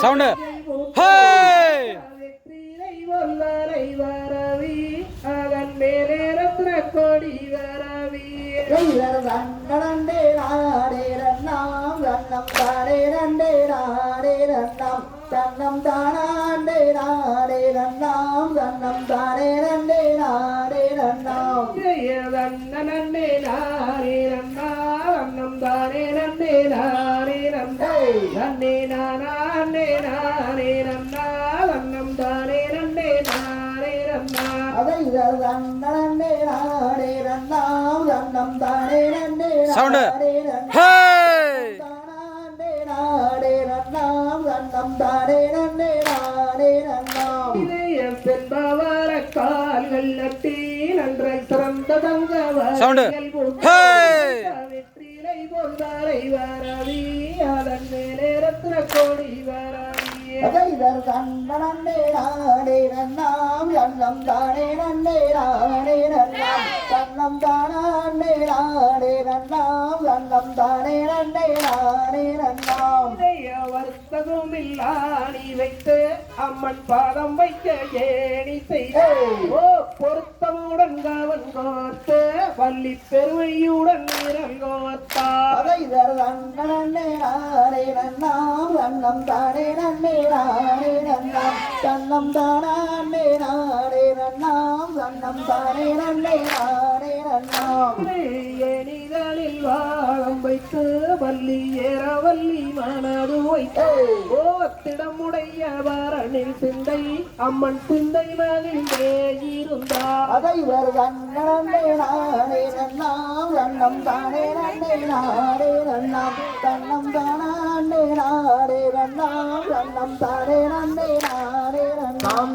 sound வரவி அதன் மேலே ரத்ன கொடி வரவி ரண்டே நாடே ரண்ணாம் ரண்ணம் தாடே ரண்டே நாடே ரண்ணாம் ரண்ணம் தானாண்டே நாடே ரண்ணாம் ரண்ணம் தாடே ரண்டே நாடே ரண்ணாம் நன்னே நாரே ரண்ணா ரண்ணம் தானே நன்னே நாரே ரண்டே நன்னே நானே நாரே ரண்ணா ரண்ணம் தானே நன்னே நாரே ரண்ணா அதை ரண்டே நாடே ரண்ணாம் ரண்ணம் தாடே ரண்டே சவுண்டு தானாண்டே நாடே ரண்ணாம் ரண்ணம் தாடே ரண்டே நாடே ரண்ணாம் இதயம் செல்பவர கால்கள் நட்டி நன்றை சிறந்த தங்க சவுண்டு வெற்றிலை பொந்தாரை வரவி அதன் மேலே ரத்ன கோடி வரவி நன்னே நாடே ரண்ணாம் ரண்ணம் தானே நன்னே நாடே ரண்ணாம் ரண்ணம் தானே நாடே ரண்ணாம் ரண்ணம் தானே நன்னே நாடே ரண்ணாம் வர்த்தகம் இல்லாணி வைத்து அம்மன் பாதம் வைக்க ஏணி செய்த பொருத்தமுடன் கவன் கோர்த்து வள்ளி பெருமையுடன் நிறம் கோர்த்தார் நன்னே நாடே ரண்ணாம் ரண்ணம் தானே நன்னே நாடே ரண்ணாம் ரண்ணம் தானே நாடே ரண்ணாம் ரண்ணம் தானே நன்னே நாடே ரண்ணாம் ஏணிகளில் வாழம் வைத்து வள்ளி ஏற வள்ளி மனது வைத்து ஓத்திடமுடைய வரணில் சிந்தை அம்மன் சிந்தை மகிழ்ந்தே இருந்தார் அதை நன்னே நாடே ரண்ணாம் ரண்ணம் தானே நன்னே நாடே ரண்ணாம் ரண்ணம் தானே நாடே ரண்ணாம் ரண்ணம் தானே நன்னே நாடே ரண்ணாம்